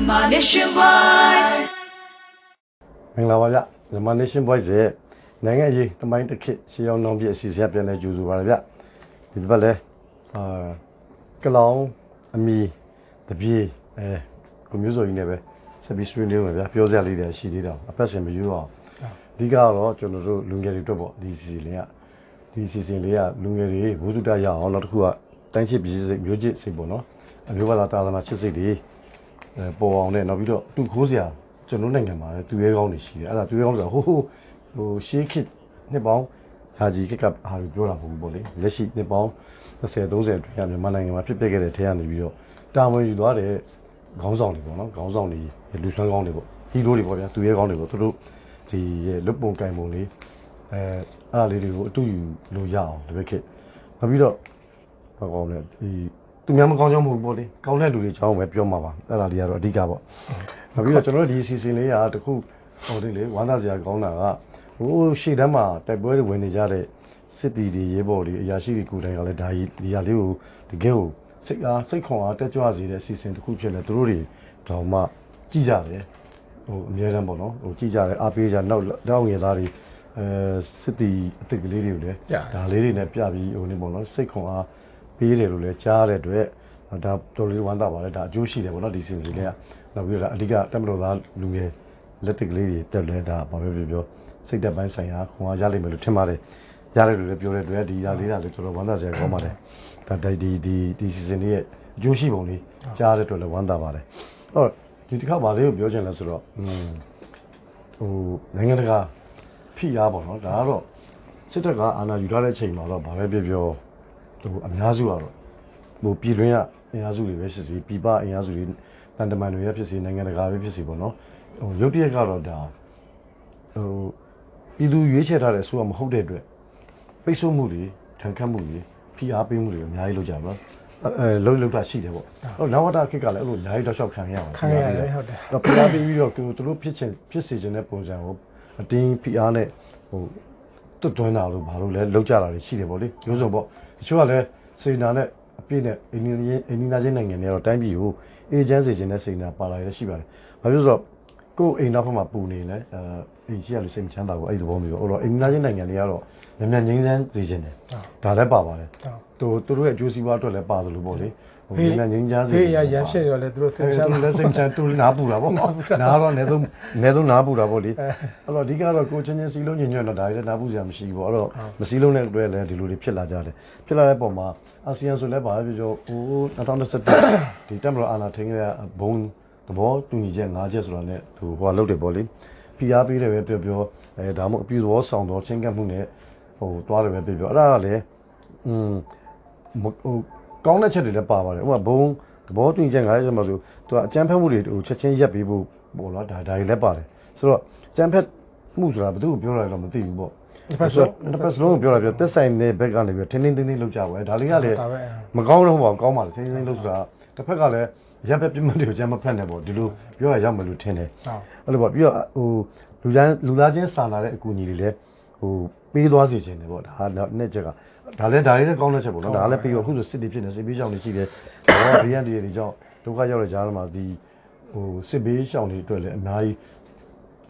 Myanmar Nation Boys မင်္ဂလာပါဗျမြန်မာ Nation Boys ရဲ့နိုင်ငံရေးတမိုင်းတစ်ခေတ်ရှေးအောင်နှောင်းပြည့်အစီအစဉ်ပြန်လဲကြိုဆိုပါရဗျဒီတစ်ပတ်လဲကလောင်အမီတပြေကိုမျိုးစော်ကြီးနဲ့ပဲဆက်ပြီးဆွေးနွေးမှာဗျပြောစရာလေးတွေရှိသေးတာအပတ်စဉ်မယူအောင်အဓိကတော့ကျွန်တော်တို့လူငယ်တွေအတွက်ပေါ့ဒီစီစဉ်လေးကလူငယ်တွေဘုသူတရအောင်နောက်တစ်ခုကတိုင်းချစ်ပြည်စိတ်မျိုးချစ်စိတ်ပေါ့နော်အမျိုးဘာသာတာသနာချစ်စိတ်တွေပေါ်အောင်နဲ့နောက်ပြီးတော့သူခိုးစရာကျွန်တော်နိုင်ငံမှာသူရဲကောင်းတွေရှိတယ်အဲ့ဒါသူရဲကောင်းဆိုတာဟိုရှေးခေတ်နှစ်ပေါင်းဟာကြီးကဟာလို့ပြောတာမဟုတ်ဘူးပေါ့လေလက်ရှိနှစ်ပေါင်း20 30အတွင်းမြန်မာနိုင်ငံမှာဖြစ်ပျက်ခဲ့တဲ့ထဲကနေပြီးတော့တာဝန်ယူသွားတဲ့ခေါင်းဆောင်တွေပေါ့နော်ခေါင်းဆောင်တွေလူဆွမ်းကောင်းတွေပေါ့ဟီးရိုးတွေပေါ့ဗျာသူရဲကောင်းတွေပေါ့သူတို့ဒီလွတ်ပုံကင်ပုံလေးအဲ့ဒါလေးတွေကိုအတူယူလို့ရအောင်တပည့်ခေတ်နောက်ပြီးတော့ဟောကောင်းတယ်ဒီသူများမကောင်းကြောင်းမဟုတ်ဘူးပေါ့လေကောင်းတဲ့လူတွေအကြောင်းပဲပြောမှာပါအဲ့ဒါလေးကတော့အဓိကပေါ့နောက်ပြီးတော့ကျွန်တော်တို့ဒီစီစဉ်လေးကတခုဟိုဒီလေဝမ်းသာစရာကောင်းတာကဟိုရှေ့တန်းမှာတိုက်ပွဲတွေဝင်နေကြတဲ့စစ်တီတွေရဲဘော်တွေအရာရှိတွေကိုယ်တိုင်ကလည်းဒါကြီးဒီဟာလေးကိုတကယ်ကိုစိတ်ခွန်အားတက်ကြွစေတဲ့စီစဉ်တစ်ခုဖြစ်နေသူတို့တွေတောင်မှကြည်ကြတယ်ဟိုအများတန်းပေါ့နော်ဟိုကြည်ကြတယ်အားပေးကြနောက်ငယ်သားတွေစစ်တီအစ်စ်ကလေးတွေကိုလည်းဒါလေးတွေနဲ့ပြပြီးဟိုနေပေါ့နော်စိတ်ခွန်အားပေးတယ်လို့လည်းကြားတဲ့အတွက်ဒါတော်လေးဝမ်းသာပါတယ်ဒါအကျိုးရှိတယ်ပေါ့နော်ဒီစီစဉ်လေးကနောက်ပြီးတော့အဓိကတက်မတော်သားလူငယ်လက်တစ်ကလေးတွေတက်လဲဒါဘာပဲပြောစိတ်သက်ပိုင်းဆိုင်ရာခွန်အားရလိမ့်မယ်လို့ထင်ပါတယ်ရတယ်လို့လည်းပြောတဲ့အတွက်ဒီဟာလေးကလည်းတော်တော်ဝမ်းသာစရာကောင်းပါတယ်ဒါဒီစီစဉ်လေးရဲ့အကျိုးရှိပုံလေးကြားတဲ့အတွက်လည်းဝမ်းသာပါတယ်ဟောဒီတစ်ခါပါလေးကိုပြောချင်လဲဆိုတော့ဟိုနိုင်ငံတကာဖိအားပေါ့နော်ဒါကတော့စစ်တပ်ကအာဏာယူထားတဲ့အချိန်မှာတော့ဘာပဲပြောဟိုအများစုကတော့ဟိုပြည်တွင်းကအင်အားစုတွေပဲဖြစ်စီပြည်ပအင်အားစုတွေတန်တမန်တွေရဖြစ်စီနိုင်ငံတကာပဲဖြစ်စီပေါ့နော်ဟိုရုပ်တရက်ကတော့ဒါဟိုပြည်သူရွေးချယ်ထားတဲ့အစိုးရမဟုတ်တဲ့အတွက်ပိတ်ဆို့မှုတွေထန်ခတ်မှုတွေဖိအားပေးမှုတွေအများကြီးလုပ်ကြပါလုံးတာရှိတယ်ပေါ့အဲ့တော့နဝတခေတ်ကလည်းအဲ့လိုအများကြီးတော့ရှောက်ခံရအောင်ခံရတယ်ဟုတ်တယ်တော့ဖိအားပေးပြီးတော့သူတို့ဖြစ်စေခြင်းတဲ့ပုံစံကိုအတင်းဖိအားနဲ့ဟိုတွတ်တွန်းတာလို့ဘာလို့လဲလောက်ကြတာတွေရှိတယ်ပေါ့လေမျိုးစုံပေါ့တချို့ကလည်းစေနာနဲ့အပြည့်နဲ့အိန္ဒိယချင်းနိုင်ငံတွေကတော့တိုင်းပြည်ကိုအေဂျင့်စီခြင်းနဲ့စေနာပါလာရရှိပါတယ်ဘာဖြစ်လို့ဆိုတော့ကိုယ်အိမ်နောက်ဘက်မှာပူနေလဲအိမ်ရှိရလို့စိတ်မချမ်းသာဘူးအဲ့ဒီသဘောမျိုးပေါ့အဲ့တော့အိန္ဒိယချင်းနိုင်ငံတွေကတော့မြန်ငိမ့်စမ်းစေခြင်းတယ်ဒါလည်းပါပါတယ်သူတို့ရဲ့အကျိုးစီးပွားအတွက်လည်းပါသလိုပေါ့လေဟိုမြန်ငိမ့်စမ်းစေခြင်းရရဖြစ်ရောလေသူတို့စိတ်ချမ်းသာစိတ်ချမ်းတူနားပူတာပေါ့နားတော့အနည်းဆုံးနားပူတာပေါ့လေအဲ့တော့အဓိကတော့ကိုချင်းစီလုံးညင်ညွတ်တော့ဒါလည်းနားပူစရာမရှိဘူးပေါ့အဲ့တော့မစီလုံးတဲ့အတွက်လည်းဒီလိုတွေဖြစ်လာကြတယ်ဖြစ်လာတဲ့ပုံမှာအာဆီယံဆိုလည်းပါပဲပြောဟို2021ဒီတက်မလို့အာဏာထိန်းခဲ့တဲ့ဘုံသဘောတူညီချက်5ချက်ဆိုတာနဲ့သူဟိုလုပ်တယ်ပေါ့လေဖိအားပေးတယ်ပဲပြောဒါမှမဟုတ်အပြည့်သဘောဆောင်တော့ချင်းကပ်မှုနဲ့ဟိုတွားတယ်ပဲပြောအဲ့ဒါကလည်းဟိုကောင်းတဲ့ချက်တွေလည်းပါပါတယ်ဥပမာဘုံသဘောတူညီချက်5ချက်မှာဆိုသူကအကြမ်းဖက်မှုတွေဟိုချက်ချင်းရက်ပေးဖို့ပေါ့နော်ဒါတွေလည်းပါတယ်ဆိုတော့အကြမ်းဖက်မှုဆိုတာဘယ်သူကိုပြောတာလဲတော့မသိဘူးပေါ့တစ်ပတ်စလုံးကိုပြောတာသက်ဆိုင်တဲ့ဘက်ကနေပြီးထင်းတင်းလုပ်ကြပါပဲဒါလေးကလည်းမကောင်းတော့ပါဘူးကောင်းပါလေထင်းတင်းလုပ်ဆိုတာတစ်ဖက်ကလည်းရပ်ပဲပြမတွေကိုအကြမ်းမဖက်နဲ့ပေါ့ဒီလိုပြောရရောက်မလို့ထင်တယ်အဲ့လိုပေါ့ပြီးတော့ဟိုလူသားချင်းစာနာတဲ့အကူအညီတွေလည်းဟိုပေးသွားစေခြင်းတယ်ပေါ့ဒါနဲ့ချက်ကဒါလည်းကောင်းတဲ့ချက်ပေါ့နော်ဒါလည်းပြီးတော့အခုဆိုစစ်တီဖြစ်နေစစ်ပေးရှောင်းတွေရှိတယ်ဘောဘေးရန်တွေကြောင့်ဒုက္ခရောက်တဲ့ကြားမှာဒီဟိုစစ်ပေးရှောင်းတွေအတွက်လည်းအများကြီ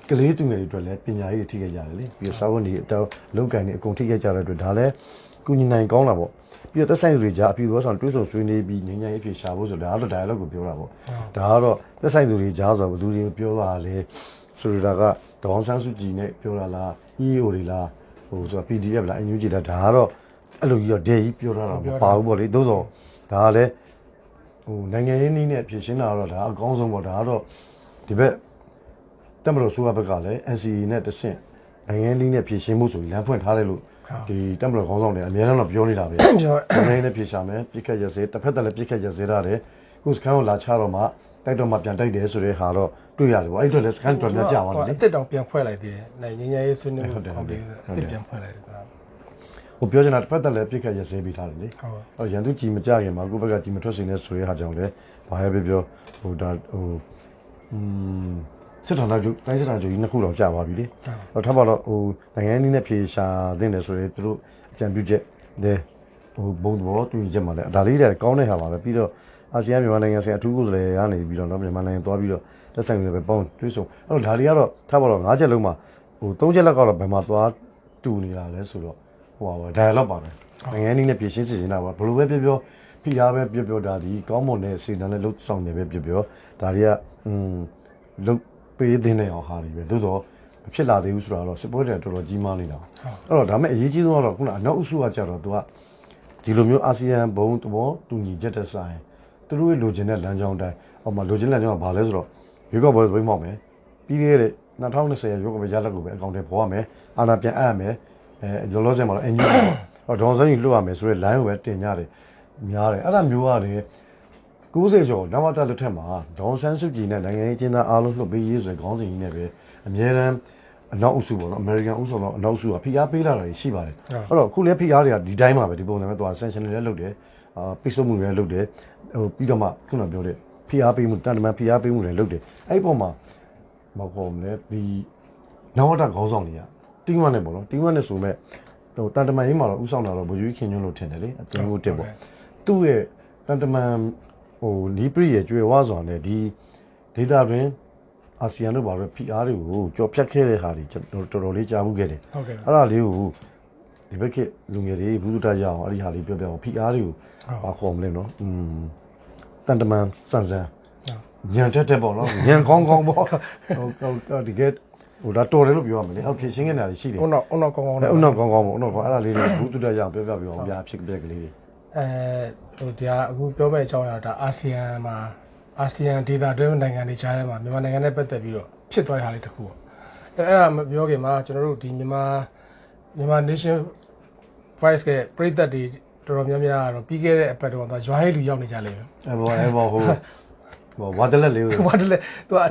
းကလေးသူငယ်တွေအတွက်လည်းပညာရေးတွေထိခဲ့ကြတယ်လေပြီးတော့စာဝန်တွေအလုပ်ကိုင်တွေအကုန်ထိခဲ့ကြတဲ့အတွက်ဒါလည်းကုညီနိုင်ကောင်းတာပေါ့ပြီးတော့သက်ဆိုင်သူတွေကြားအပြည့်သောဆောင်တွေးဆုံဆွေးနွေးပြီးငြိမ်းချမ်းရေးဖြေရှာဖို့ဆိုဒါကတော့ dialogue ကိုပြောတာပေါ့ဒါကတော့သက်ဆိုင်သူတွေကြားဆိုတော့ဘယ်သူတွေပြောတာလဲဆိုတာကဒေါအောင်ဆန်းစုကြည်နဲ့ပြောတာလား EAO တွေလားဟိုဆိုတာ PDF လား NUG လားဒါကတော့အဲ့လိုကြီးတော့ဒဲကြီးပြောတာတော့မပါဘူးပေါ့လေသို့တော့ဒါကလည်းဟိုနိုင်ငံရေးနည်းနဲ့ဖြည့်ရှင်းတာတော့ဒါအကောင်းဆုံးပေါ့ဒါကတော့ဒီဘက်တက်မလို့ဆိုရဘက်ကလည်း NCA နဲ့တဆင့်နိုင်ငံရေးနည်းနဲ့ဖြည့်ရှင်းမှုဆိုပြီးလမ်းဖွင့်ထားတယ်လို့ဒီတက်မလို့ခေါင်းဆောင်တွေအများအားတော့ပြောနေတာပဲနိုင်ငံရေးနဲ့ဖြည့်ရှာမယ်ပြစ်ခတ်ရစေတစ်ဖက်တည်းလည်းပြစ်ခတ်ရစေရတယ်ခုစခန်းကိုလာချတော့မှတိုက်တော့မှပြန်တိုက်တယ်ဆိုတဲ့ဟာတော့တွေ့ရတယ်ပေါ့အဲ့တော့လည်းစခန်းတော်များကြပါလိမ့်အစ်စ်တောင်ပြန်ဖွဲ့လိုက်သေးတယ်နိုင်ငံရေးဆွေးနွေးမှုကော်မတီအစ်စ်ပြန်ဖွဲ့လိုက်တယ်ဟိုပြောချင်တာတစ်ဖက်တည်းလည်းပြစ်ခတ်ရစေပြီးထားတယ်လေဟိုရန်သူကြီးမကြခင်မှာကိုယ့်ဘက်ကကြီးမထွက်စေနဲ့ဆိုတဲ့ဟာကြောင့်လည်းဘာပဲပြောဟိုဒါဟိုစစ်ထောင်ကျတိုင်းစစ်ထောင်ကျကြီးနှစ်ခုတော့ကြာသွားပြီလေတော့ထပ်ပါတော့ဟိုနိုင်ငံနည်းနဲ့ဖြေရှာသင့်တယ်ဆိုရင်သူတို့အကြံပြုချက်တဲ့ဟိုဘုံသဘောတူညီချက်မှာလည်းဒါလေးတွေကောင်းတဲ့ဟာပါပဲပြီးတော့ အာဆီယံမြန်မာနိုင်ငံဆိုင်အထူးကိုယ်စားလှယ်ကနေပြီးတော့မြန်မာနိုင်ငံသွားပြီးတော့တက်ဆိုင်နေပဲပေါင်းတွေးဆုံအဲ့တော့ဒါတွေကတော့ထားပါတော့၅ချက်လုံးမှာဟို၃ချက်လောက်ကတော့ဘယ်မှာသွားတူနေတာလဲဆိုတော့ဟိုပါ dialogue ပါပဲနိုင်ငံနည်းနဲ့ပြည်ရှင်းစီနေတာပါဘယ်လိုပဲပြောဖိအားပဲပြောဒါဒီကောင်းမွန်တဲ့စေတနာနဲ့လှုပ်ဆောင်နေပဲပြောဒါတွေကလှုပ်ပေးတဲ့နေအောင်ဟာတွေပဲသို့တော့မဖြစ်လာသေးဘူးဆိုတော့စစ်ပွဲတွေတော်တော်ကြီးမားနေတာအဲ့တော့ဒါမဲ့အရေးကြီးဆုံးကတော့ခုနအနောက်အစုကကြတော့သူကဒီလိုမျိုးအာဆီယံဘုံသဘောတူညီချက်တဲ့ဆိုင်သူတို့ရဲ့လိုချင်တဲ့လမ်းကြောင်းတိုင်းဟောမှာလိုချင်တဲ့လမ်းကြောင်းကဘာလဲဆိုတော့ရွေးကောက်ပွဲဆိုပြီးမှောက်မယ်ပြီးခဲ့တဲ့2020ရွေးကောက်ပွဲရလဒ်ကိုပဲအကောင့်ထဲပေါ်ရမယ်အာဏာပြန်အပ်ရမယ်လောလောဆယ်မှာတော့အန်ယူဟောဒေါန်ဆန်းကြီးလွှတ်ရမယ်ဆိုတဲ့ line ကိုပဲတင်ကြတယ်များတယ်အဲ့ဒါမျိုးကလည်း90ကျော်နဝတလက်ထက်မှာဒေါန်ဆန်းစုကြည်နဲ့နိုင်ငံရေးကျင်းသားအားလုံးလွှတ်ပေးရေးဆိုတဲ့ခေါင်းစဉ်ကြီးနဲ့ပဲအများရန်အနောက်အစုပေါ့နော်အမေရိကန်ဥဆောင်တော့အနောက်အစုကဖိအားပေးလာတာရှိပါတယ်အဲ့တော့ခုလည်းဖိအားတွေကဒီတိုင်းမှာပဲဒီပုံစံပဲသွား sanction တွေလည်းလုပ်တယ်ပိတ်ဆို့မှုတွေလည်းလုပ်တယ်ဟိုပြီးတော့မှခုနပြောတဲ့ဖိအားပေးမှုတန်တမန်ဖိအားပေးမှုတွေလုပ်တယ်အဲ့ဒီပုံမှာမဟုတ်ဘူးလေဒီနဝတခေါင်းဆောင်တွေကတင်းဝတ်နဲ့ပေါ့နော်တင်းဝတ်နဲ့ဆိုမဲ့ဟိုတန်တမန်ရေးမှာတော့ဥဆောင်တာတော့ဘယူခင်ညွန့်လို့ထင်တယ်လေအတင်းကိုတက်ပေါ့သူ့ရဲ့တန်တမန်ဟိုနီးပရိရဲ့ကျွေဝါစွာနဲ့ဒီဒေတာတွင်အာဆီယံတို့ဘာလို့ PR တွေကိုကြော်ဖြတ်ခဲ့တဲ့ဟာတွေတော်တော်လေးကြားမှုခဲ့တယ်ဟုတ်ကဲ့အဲ့ဒါလေးကိုဒီဘက်ကလူငယ်တွေဘူးတူတရအောင်အဲ့ဒီဟာလေးပြောပြအောင် PR တွေကိုဘာခေါ်မလဲနော်တန်တမန်စန်စန်ညံတက်ပေါ့နော်ညံကောင်းပေါ့ဟိုဒီကဟိုဒါတော်တယ်လို့ပြောရမယ်လေအဲ့ဖြစ်ရှင်းနေတာရှိတယ်ဦးနောက်ကောင်းပေါ့အဲ့ဒါလေးတွေဘူးတူတရအောင်ပြောပြပြအောင်ဗျာဖြစ်ပြက်ကလေးတွေဟိုတရားအခုပြောမယ့်အကြောင်းအရာဒါအာဆီယံမှာအာဆီယံဒေသတွင်းနိုင်ငံတွေကြားထဲမှာမြန်မာနိုင်ငံနဲ့ပတ်သက်ပြီးတော့ဖြစ်သွားတဲ့ဟာလေးတစ်ခုပေါ့အဲ့ဒါမပြောခင်မှာကျွန်တော်တို့ဒီမြန်မာ nation voice ကပြည်သက်တွေတော်တော်များများကတော့ပြီးခဲ့တဲ့အပတ်တော့ရွာရေးလူရောက်နေကြလိမ့်မယ်အဲ့ဘောဟိုဝါတလက်လေးဝါတလက်သူက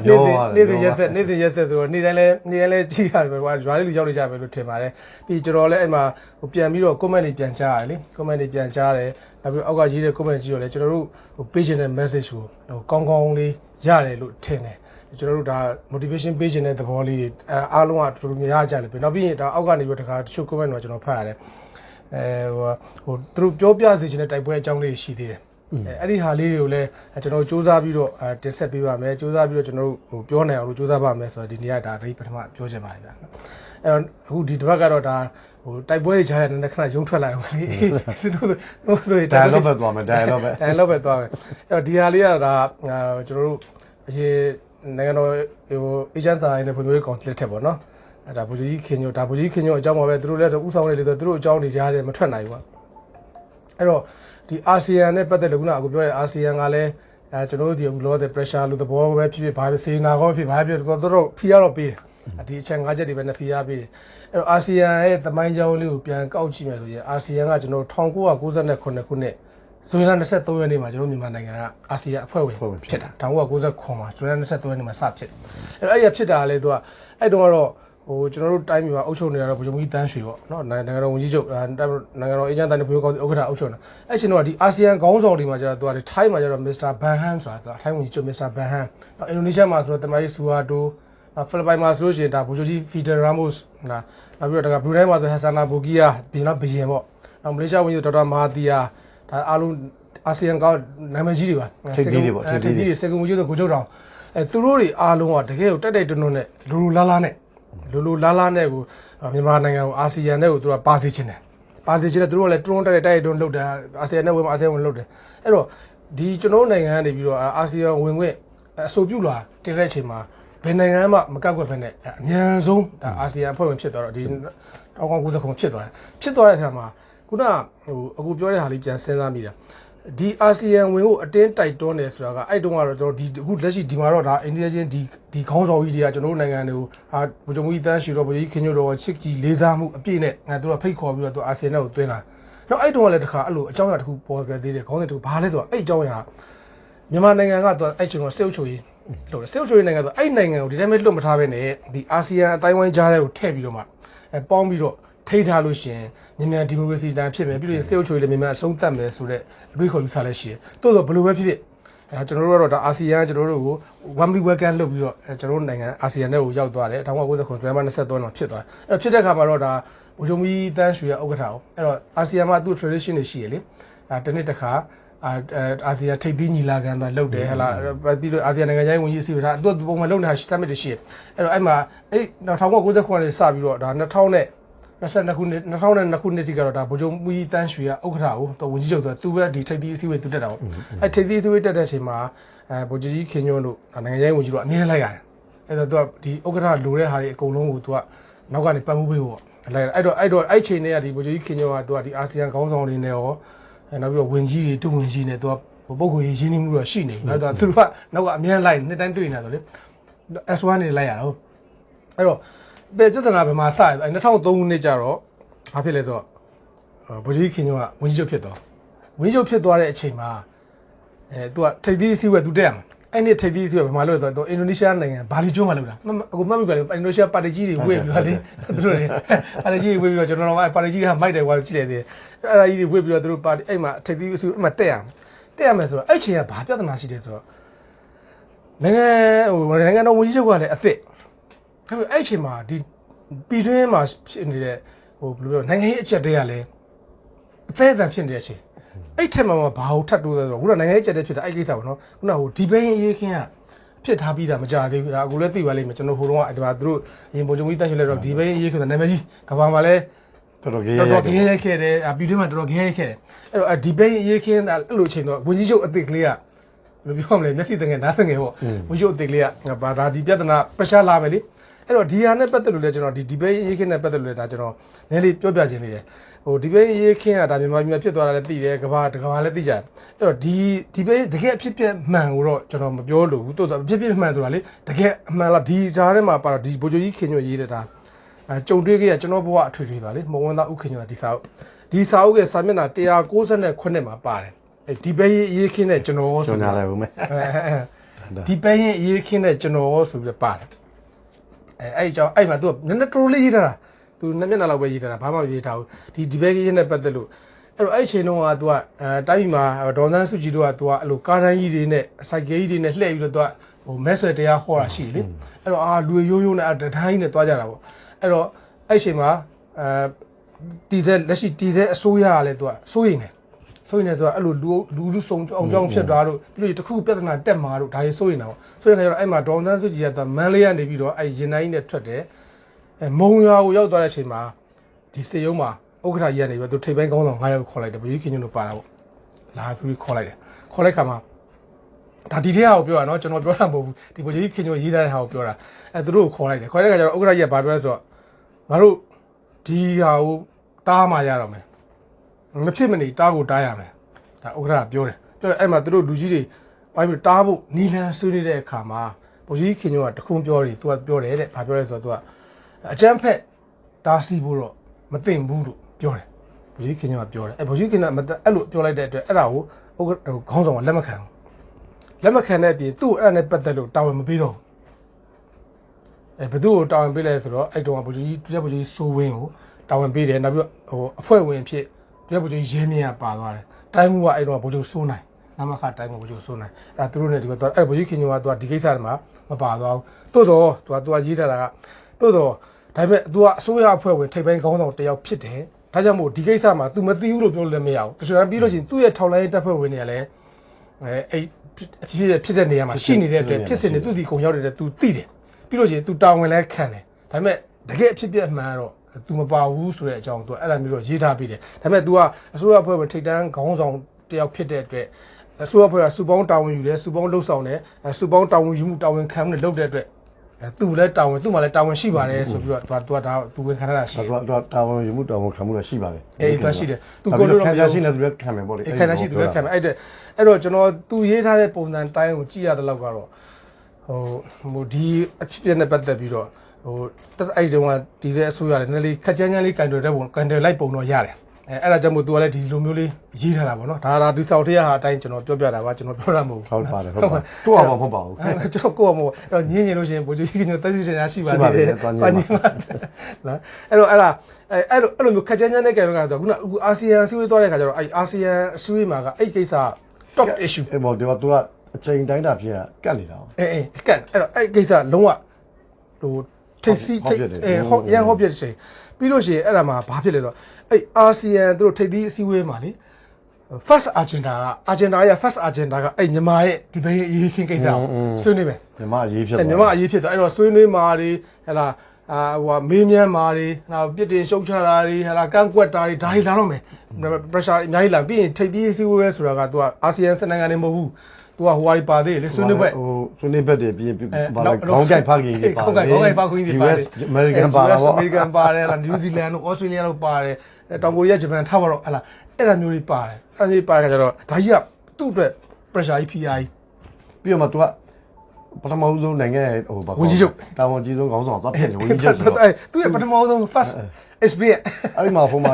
နေ့စဉ်ရက်ဆက်ဆိုတော့နေ့တိုင်းလဲကြည့်ရတယ်ကွာရွာလေးလူရောက်နေကြပဲလို့ထင်ပါတယ်ပြီးကျွန်တော်လည်းအဲ့မှာဟိုပြန်ပြီးတော့ comment တွေပြန်ကြားရတယ်လေ comment တွေပြန်ကြားတယ်နောက်ပြီးအောက်ကရေးတဲ့ comment ကြည့်တော့လေကျွန်တော်တို့ဟို page နဲ့ message ကိုဟိုကောင်းလေးရတယ်လို့ထင်တယ်ကျွန်တော်တို့ဒါ motivation page နဲ့သဘောလေးတွေအားလုံးကတော်တော်များကြတယ်ပြီးနောက်ပြီးဒါအောက်ကနေပြီးတော့တခါတချို့ comment တွေကျွန်တော်ဖတ်ရတယ်ဟိုသူတို့ပြောပြစေချင်တဲ့တိုက်ပွဲအကြောင်းလေးရှိသေးတယ်အဲ့ဒီဟာလေးတွေကိုလည်းကျွန်တော်စူးစမ်းပြီးတော့တင်ဆက်ပေးပါမယ်စူးစမ်းပြီးတော့ကျွန်တော်တို့ဟိုပြောနိုင်အောင်လို့စူးစမ်းပါမယ်ဆိုတော့ဒီနေ့ကဒါပထမပြောချင်ပါတယ်ဗျာအဲ့တော့အခုဒီတစ်ပတ်ကတော့ဒါဟိုတိုက်ပွဲတွေကြားတဲ့နည်းခဏရုံထွက်လာအောင်လေတို့ဆိုရင် dialogue ပဲသွားမယ် dialogue ပဲသွားမယ်အဲ့တော့ဒီဟာလေးကဒါကျွန်တော်တို့အရင်နိုင်ငံတော်ဟို agent စာရင်းနဲ့ဖွံ့ဖြိုးရေးကောင်စီလက်ထက်ပေါ့နော်အဲ့ဒါဗိုလ်ကြီးခင်ညိုအကြောင်းပါပဲသူတို့လည်းဥဆောင်နေလေဆိုသူတို့အကြောင်းတွေကြားတယ်မထွက်နိုင်ဘူးပေါ့အဲ့တော့ဒီအာဆီယံနဲ့ပတ်သက်လို့ခုနကပြောတဲ့အာဆီယံကလည်းကျွန်တော်တို့ဒီလောတဲ့ pressure လို့သဘောပဲဖြစ်ဘာပဲစေနာကောဖြစ်ဘာဖြစ်တော့ဖိအားတော့ပေးတယ်ဒီအချက်၅ချက်တွေပဲနဲ့ဖိအားပေးတယ်အဲ့တော့အာဆီယံရဲ့သမိုင်းကြောင်းလေးကိုပြန်ကောက်ကြည့်မယ်ဆိုရင်အာဆီယံကကျွန်တော်1998ခုနှစ်ဇွန်လ23ရက်နေ့မှာကျွန်တော်မြန်မာနိုင်ငံကအာဆီယံအဖွဲ့ဝင်ဖြစ်တာ1999မှာဇွန်လ23ရက်နေ့မှာစဖြစ်တယ်အဲ့ဒီဖြစ်တာလေသူကအဲ့တုန်းကတော့ဟိုကျွန်တော်တို့တိုင်းပြည်မှာအုပ်ချုပ်နေတာတော့ဗိုလ်ချုပ်ကြီးတန်းရွှေပေါ့နော်နိုင်ငံတော်ဝန်ကြီးချုပ်နိုင်ငံတော်အေဂျင့်တိုင်းဖွံ့ဖြိုးကောင်စီဥက္ကဋ္ဌအုပ်ချုပ်နေတာအဲ့ချိန်တော့ဒီအာဆီယံခေါင်းဆောင်တွေမှာကျတော့သူကထိုင်းမှာကျတော့မစ္စတာဘန်ဟန်ဆိုတာသူကထိုင်းဝန်ကြီးချုပ်မစ္စတာဘန်ဟန်အင်ဒိုနီးရှားမှာဆိုတော့တမန်ကြီးဆူဟာတိုဖိလစ်ပိုင်မှာဆိုလို့ရှိရင်ဒါဗိုလ်ချုပ်ကြီးဖီဒယ်ရာမို့စ်နောက်ပြီးတော့ဒါကဘရူနိုင်းမှာဆိုဟက်ဆာနာဘူကီယာဘီနော်ဘီယင်ပေါ့နောက်မလေးရှားဝန်ကြီးဒေါက်တာမာတီယာဒါအားလုံးအာဆီယံကနာမည်ကြီးတွေပါထိပ်သီးတွေစင်ကူဝန်ကြီးတို့ကိုချုပ်တောင်သူတို့တွေအားလုံးကတကယ်ကိုတိုက်တွန်းနဲ့လူလာလာနဲ့ကိုမြန်မာနိုင်ငံကိုအာဆီယံနဲ့ကိုသူကပါစီချင်းတယ်သူတို့ကလည်းတွန်းတိုက်တွန်းလုပ်တယ်အာဆီယံနဲ့ဝင်အာဆီယံဝင်လုပ်တယ်အဲ့တော့ဒီကျွန်တော်နိုင်ငံကနေပြီးတော့အာဆီယံဝင်ခွင့်အဆိုပြုလာတင်တဲ့အချိန်မှာဘယ်နိုင်ငံမှမကန့်ကွက်ဘဲနဲ့အမြန်ဆုံးဒါအာဆီယံအဖွဲ့ဝင်ဖြစ်သွားတော့ဒီ1999ဖြစ်သွားတဲ့အခါမှာခုနဟိုအခုပြောတဲ့ဟာလေးပြန်စဉ်းစားမိတာဒီအာဆီယံဝင်ကိုအတင်းတိုက်တွန်းတယ်ဆိုတာကအဲ့တုန်းကတော့ကျွန်တော်ဒီအခုလက်ရှိဒီမှာတော့ဒါအိန္ဒိယချင်းဒီခေါင်းဆောင်ကြီးတွေကကျွန်တော်တို့နိုင်ငံတွေကိုဟာဗိုလ်ချုပ်ကြီးတန်းရှိတော့ဗိုလ်ကြီးခင်ညိုတော့ချစ်ကြီးလေးစားမှုအပြည့်နဲ့သူကဖိတ်ခေါ်ပြီးတော့သူအာဆီယံနဲ့ကိုတွင်းလာတော့အဲ့တုန်းကလည်းတခါအဲ့လိုအကြောင်းအရာတစ်ခုပေါ်ခဲ့သေးတယ်ခေါင်းစဉ်တစ်ခုဘာလဲဆိုတော့အဲ့အကြောင်းအရာမြန်မာနိုင်ငံကသူအဲ့ချိန်ကစစ်အုပ်ချုပ်ရေးလို့စစ်အုပ်ချုပ်ရေးနိုင်ငံဆိုအဲ့နိုင်ငံကိုဒီတိုင်းပဲလွတ်မထားဘဲနဲ့ဒီအာဆီယံအတိုင်းဝိုင်းကြားထဲကိုထည့်ပြီးတော့မှပေါင်းပြီးတော့ထိထားလို့ရှိရင်မြန်မာဒီမိုကရေစီတန်ဖြစ်မယ်ပြီးလို့စစ်အုပ်ချုပ်ရေးလည်းမြန်မာအဆုံးသတ်မယ်ဆိုတဲ့အတွေးခေါ်ယူဆလဲရှိတယ်တိုးတော့ဘယ်လိုပဲဖြစ်ဖြစ်ကျွန်တော်တို့ကတော့ဒါအာဆီယံကျွန်တော်တို့ကို warmly welcome လုပ်ပြီးတော့ကျွန်တော်တို့နိုင်ငံအာဆီယံနဲ့ကိုရောက်သွားတယ်1999ဇွန်လ23မှာဖြစ်သွားတယ်အဲ့တော့ဖြစ်တဲ့အခါမှာတော့ဒါဗိုလ်ချုပ်ကြီးတန်းရွှေရဲ့ဥက္ကဋ္ဌအောင်အဲ့တော့အာဆီယံမှာသူ့ tradition တွေရှိရလေတနေ့တစ်ခါ အာဆီယံထိပ်သီးညီလာခံတော့လုပ်တယ်ဟလာပြီးတော့အာဆီယံနိုင်ငံရေးဝန်ကြီးအစည်းအဝေးဒါသူပုံမှန်လုပ်နေတာsummit တွေရှိတယ်အဲ့တော့အဲ့မှာအဲ့1999ခုနှစ်စပြီးတော့ဒါ2022ခုနှစ်တိကတော့ဒါဗိုလ်ချုပ်မူကြီးတန်းရွှေကဥက္ကဋ္ဌကိုသူဝန်ကြီးချုပ်သူပဲဒီထိပ်သီးအစည်းအဝေးသူတက်တာပေါ့အဲ့ထိပ်သီးအစည်းအဝေးတက်တဲ့အချိန်မှာဗိုလ်ချုပ်ကြီးခင်ညွန့်တို့နိုင်ငံရေးဝန်ကြီးတို့အမြဲလိုက်ရတယ်အဲ့တော့သူကဒီဥက္ကဋ္ဌလိုတဲ့ဟာတွေအကုန်လုံးကိုသူကနောက်ကနေပတ်မှုပေးဖို့လိုက်အဲ့တော့အဲ့ချိန်တွေကဒီဗိုလ်ချုပ်ကြီးခင်ညွန့်ကသူကဒီအာဆီယံခေါင်းဆောင်တွေနဲ့ရောနောက်ပြီးတော့ဝင်ကြီးတွေတုံဝင်ကြီးနဲ့သူကပုဂ္ဂိုလ်ရေးရင်းနှီးမှုတော့ရှိနေအဲ့တော့သူတို့ကနောက်ကအမြဲလိုက်နှစ်တိုင်းတွေ့နေဆိုလေ S1 နေလိုက်ရတော့အဲ့တော့ပြဿနာဘယ်မှာစလဲ2003ခုနှစ်ကျတော့ဘာဖြစ်လဲဆိုတော့ဗိုလ်ကြီးခင်ညွန့်ကဝန်ကြီးချုပ်ဖြစ်သွားဝန်ကြီးချုပ်ဖြစ်သွားတဲ့အချိန်မှာသူကထိပ်သီးအစည်းအဝေးသူတက်ရမှာအဲ့ဒီထိပ်သီးအစည်းအဝေးဘယ်မှာလို့ဆိုတော့အင်ဒိုနီးရှားနိုင်ငံဘာလီကျွန်းမှာလုပ်တာအခုမှတ်မိပါလေအင်ဒိုနီးရှားပါတီကြီးတွေဝေ့ပြီးတော့လေသူတို့တွေပါတီကြီးတွေဝေ့ပြီးတော့ကျွန်တော်တို့ပါတီကြီးကမိုက်တယ်ကွာကြည့်လိုက်သေးတယ်အဲ့ဒါကြီးတွေဝေ့ပြီးတော့သူတို့ပါတီအဲ့မှာထိပ်သီးအစည်းအဝေးမှာတက်ရမယ်ဆိုတော့အဲ့ချိန်ကဘာပြဿနာရှိတယ်ဆိုတော့နိုင်ငံတော်ဝန်ကြီးချုပ်ကလည်းအသစ်အဲ့ချိန်မှာဒီပြည်တွင်းမှာဖြစ်နေတဲ့ဘယ်လိုပြောနိုင်ငံရေးအချက်တွေကလည်းအသေးအံဖြစ်နေတဲ့အချိန်အဲ့ထက်မှာဘာလို့ထပ်တိုးလဲဆိုတော့ခုနနိုင်ငံရေးအချက်တွေဖြစ်တာအဲ့ကိစ္စပေါ့နော်ခုနကဒီဘိန်းရေးခင်းကဖြစ်ထားပြီးတာမကြသေးဘူးဒါအခုလည်းသိပါလိမ့်မယ်ကျွန်တော်ဟိုတုန်းကဒီမှာသူတို့ရင်ပုံကြုံကြီးတက်ရှိလဲတော့ဒီဘိန်းရေးခင်းဆိုနာမည်ကြီးကဘာမှလည်းတော်တော်ဂေးရိုက်ခဲ့တယ်ပြည်တွင်းမှာတော်တော်ဂေးရိုက်ခဲ့တယ်အဲ့တော့ဒီဘိန်းရေးခင်းအဲ့လိုအချိန်တော့ဝန်ကြီးချုပ်အသစ်ကလေးကဘယ်လိုပြောမလဲမျက်စိတငယ်နားတငယ်ပေါ့ဝန်ကြီးချုပ်အသစ်ကလေးကဘာဒါဒီပြဿနာ pressure လာမယ်လေအဲ့တော့ဒီဟာနဲ့ပတ်သက်လို့လည်းကျွန်တော်ဒီဘိန်းရေးခင်းနဲ့ပတ်သက်လို့လည်းဒါကျွန်တော်နည်းလေးပြောပြခြင်းလေးတယ်ဟိုဒီဘိန်းရေးခင်းကဒါမြန်မာပြည်မှာဖြစ်သွားတာလည်းသိတယ်ကဘာလည်းသိကြတယ်အဲ့တော့ဒီဘိန်းတကယ်အဖြစ်ပြက်မှန်ကိုတော့ကျွန်တော်မပြောလို့ဘူးတိုးတော့အဖြစ်ပြက်မှန်ဆိုတာလေတကယ်အမှန်လားဒီဂျားထဲမှာပါတော့ဒီဗိုလ်ချုပ်ကြီးခင်ညွန့်ရေးတဲ့ဒါကြုံတွေ့ခဲ့ရကျွန်တော်ဘဝအထွေထွေသွားလေမဝန်းသားဥခင်ညွန့်ဒီစာအုပ်ရဲ့စာမျက်နှာ198မှာပါတယ်အဲ့ဒီဘိန်းရေးခင်းနဲ့ကျွန်တော်ဆိုညာလိုက်ဦးမယ်ဒီဘိန်းရေးခင်းနဲ့ကျွန်တော်ဆိုပြီးပါတယ်အဲ့အကြောင်းအဲ့မှာသူကနည်းနည်းတိုးလေးရေးထားတာသူ2မျက်နှာလောက်ပဲရေးထားတာဘာမှမရေးထားဘူးဒီဘဲကြီးနဲ့ပတ်သက်လို့အဲ့တော့အဲ့ချိန်တုန်းကသူကတိုင်းမှာဒေါ်စန်းစုကြည်တို့ကသူကအဲ့လိုကားတိုင်းကြီးတွေနဲ့စိုက်ကယ်ကြီးတွေနဲ့လှည့်ပြီးတော့သူကဟိုမဲဆွယ်တရားခေါ်တာရှိလေအဲ့တော့လူရိုးရိုးနဲ့တတိုင်းနဲ့တွားကြတာပေါ့အဲ့တော့အဲ့ချိန်မှာတီဇက်လက်ရှိတီဇက်အစိုးရကလည်းသူကစိုးရိမ်နေဆိုတာအဲ့လိုလူစုံအောင်ကြောင်းဖြစ်သွားတို့ပြီးလို့တခုပြဿနာတက်မှာတို့ဒါတွေစိုးရိမ်တာပေါ့ဆိုတဲ့ခါကျတော့အဲ့မှာဒေါ်စန်းစုကြည်ကမန်လေးကနေပြီးတော့အဲ့ရင်တိုင်းနဲ့ထွက်တယ်မုံရွာကိုရောက်သွားတဲ့အချိန်မှာဒီစေယုံမှာဥက္ကဋ္ဌကြီးကနေပြီးသူထိပ်ပိုင်းကောင်းဆောင်9ယောက်ခေါ်လိုက်တယ်ဗိုလ်ကြီးခင်ညွန့်တို့ပါတာပေါ့လာသူခေါ်လိုက်ခါမှာဒါဒီထဲဟာကိုပြောတာနော်ကျွန်တော်ပြောတာမဟုတ်ဘူးဒီဗိုလ်ကြီးခင်ညွန့်ရေးထားတဲ့ဟာကိုပြောတာသူတို့ကိုခေါ်လိုက်တယ်ခေါ်တဲ့ခါကျတော့ဥက္ကဋ္ဌကြီးကဘာပြောလဲဆိုတော့ငါတို့ဒီဟာကိုတားမှရတော့မယ်မဖြစ်မနေတားကိုတားရမယ်ဒါဥက္ကဋ္ဌကပြောတယ်အဲ့မှာသူတို့လူကြီးတွေဝိုင်းပြီးတားဖို့နီလန်ဆွေးနေတဲ့အခါမှာဗိုလ်ကြီးခင်ညွန့်ကတခုံးပြောတယ်သူကပြောတယ်တဲ့ဘာပြောလဲဆိုတော့သူကအကျန်းဖက်တားစီဖို့တော့မသိဘူးလို့ပြောတယ်ဗိုလ်ကြီးခင်ညွန့်ကပြောတယ်ဗိုလ်ကြီးခင်ညွန့်အဲ့လိုပြောလိုက်တဲ့အတွက်အဲ့ဒါကိုခေါင်းဆောင်ကလက်မခံတဲ့အပြင်သူ့အဲ့ဒါနဲ့ပတ်သက်လို့တာဝန်မပေးတော့ဘယ်သူ့ကိုတာဝန်ပေးလဲဆိုတော့အဲ့တုန်းကဗိုလ်ကြီးစိုးဝင်းကိုတာဝန်ပေးတယ်နောက်ပြီးဟိုအဖွဲ့ဝင်ဖြစ်ဗိုလ်ကြီးရဲမြင့်ကပါသွားတယ်တိုင်းမှုကအဲ့တုန်းကဗိုလ်ကြီးစိုးနိုင်နမခတိုင်းမှုဗိုလ်ကြီးစိုးနိုင်အဲ့သူတို့နဲ့ဒီကတော့အဲ့ဗိုလ်ကြီးခင်ညွန့်ကသူကဒီကိစ္စတွေမှာမပါသွားဘူးတိုးတော့သူကရေးထားတာကတိုးတော့ဒါပေမဲ့ तू ကအစိုးရအဖွဲ့ဝင်ထိပ်ပိုင်းခေါင်းဆောင်တယောက်ဖြစ်တယ်ဒါကြောင့်မို့ဒီကိစ္စမှာ तू မသိဘူးလို့ပြောလို့လည်းမရဘူးတချို့ပြီးလို့ရှိရင်သူ့ရဲ့ထောက်လိုင်းတပ်ဖွဲ့ဝင်တွေကလည်းအဲ့ဖြစ်တဲ့နေရာမှာရှိနေတဲ့အတွက်ဖြစ်စဉ်တွေသူ့ဒီကုံရောက်တဲ့ तू သိတယ်ပြီးလို့ရှိရင် तू တာဝန်လည်းခံတယ်ဒါပေမဲ့တကယ်အဖြစ်ပြက်မှန်တော့ तू မပါဘူးဆိုတဲ့အကြောင်း तू အဲ့ဒါမျိုးတော့ရေးထားပြီးတယ်ဒါပေမဲ့ तू ကအစိုးရအဖွဲ့ဝင်ထိပ်တန်းခေါင်းဆောင်တယောက်ဖြစ်တဲ့အတွက်အစိုးရအဖွဲ့ကစုပေါင်းတာဝန်ယူတယ်စုပေါင်းလှုပ်ဆောင်တယ်စုပေါင်းတာဝန်ယူမှုတာဝန်ခံမှုနဲ့လုပ်တဲ့အတွက်သူ့လည်းတာဝန်သူ့မှာလည်းတာဝန်ရှိပါတယ်ဆိုပြီးတော့သူကဒါသူဝင်ခံရတာရှိတယ်သူတာဝန်ယူမှုတာဝန်ခံမှုလည်းရှိပါတယ်အေးသူရှိတယ်သူကိုလိုတော့ခံရရှိနေသူလည်းခံမယ်ပေါ့လေခံရရှိသူလည်းခံမယ်အဲ့တော့ကျွန်တော်သူရေးထားတဲ့ပုံစံတိုင်းကိုကြည့်ရတဲ့လောက်ကတော့ဟိုဒီအဖြစ်အပျက်နဲ့ပတ်သက်ပြီးတော့ဟိုအဲ့ဒီတုန်းကဒီတဲ့အစိုးရလည်းနည်းနည်းလေးခက်ကြမ်းကြမ်းလေးကန်တယ်လိုက်ပုံတော့ရတယ်အဲ့ဒါကြောင့်မို့ तू ကလည်းဒီလိုမျိုးလေးရေးထားတာပေါ့နော်ဒါဒီစောက်တရားဟာအတိုင်းကျွန်တော်ပြောပြတာပါကျွန်တော်ပြောတာမဟုတ်ဘူးဟုတ်ပါတယ်ကိုယ့်အမမဟုတ်ပါဘူးကျွန်တော်ကိုယ့်အမအဲ့တော့ညင်းလို့ရှိရင်ဗိုလ်ချုပ်ကြီးကတက်စီစရာရှိပါသေးတယ်ပါညင်းပါနော်အဲ့တော့အဲ့လိုမျိုးခက်ချမ်းချမ်းနဲ့ကြံတော့ခုနအာဆီယံဆွေးသွားတဲ့ခါကျတော့အဲ့အာဆီယံဆွေးမှာကအဲ့ကိစ္စ top issue အဲ့ပေါ့ဒီက तू ကအချိန်တိုင်းတာဖြစ်ကတ်နေတာအေးကတ်အဲ့တော့အဲ့ကိစ္စလုံးဝဟိုထိပ်စီးဟောရန်ဟောပြတဲ့ချိန်ပြီးလို့ရှိရင်အဲ့ဒါမှာဘာဖြစ်လဲဆိုတော့အဲ့အာဆီယံသူတို့ထိပ်သီးအစည်းအဝေးမှာလေ first agenda က first agenda ကအဲ့မြန်မာရဲ့ဒီဘင်းအရေးခင်းကိစ္စဆွေးနွေးမယ် မြန်မာအရေးဖြစ် မြန်မာအရေးဖြစ်သွားအဲ့တော့ဆွေးနွေးမာတွေဟဲ့လားဟိုမေးမြန်းမာတွေနောက်ပြစ်တင်ရှုတ်ချတာတွေဟဲ့လားကန့်ကွက်တာတွေဒါတွေလာတော့မယ် pressure အများကြီးလာပြီးရင်ထိပ်တီးစည်းဝေးဆိုတာကသူကအာဆီယံစနိုင်ငံတွေမဟုတ်ဘူးသူကဟိုဟာတွေပါသေးတယ်လေဆွေးနွေးဘက် ဟိုဆွေးနွေးဘက်တွေပြီးဘာလဲခေါင်းကြိုက်ဖခင်တွေပါတယ် ခေါင်းကြိုက်ဖခင်တွေပါတယ် American ပါတော့ American ပါတယ်လား New Zealand တို့ Australia တို့ပါတယ်တောင်ကိုရီးယားဂျပန်ထားပါတော့ဟဲ့လားအဲ့ဒါမျိုးတွေပါတယ်အဲ့ဒါမျိုးပါကြတော့ဒါကြီးကသူ့အတွက် pressure ကြီး PR ပြီးတော့မှ तू ကပထမဆုံးနိုင်ငံဟိုဘာတာဝန်ကြီးဆုံးခေါင်းဆောင်သွားဖြစ်တယ်ဝန်ကြီးချုပ်ဆိုတော့ သူရဲ့ပထမဆုံး first experience အဲ့ဒီမှာဟိုမှာ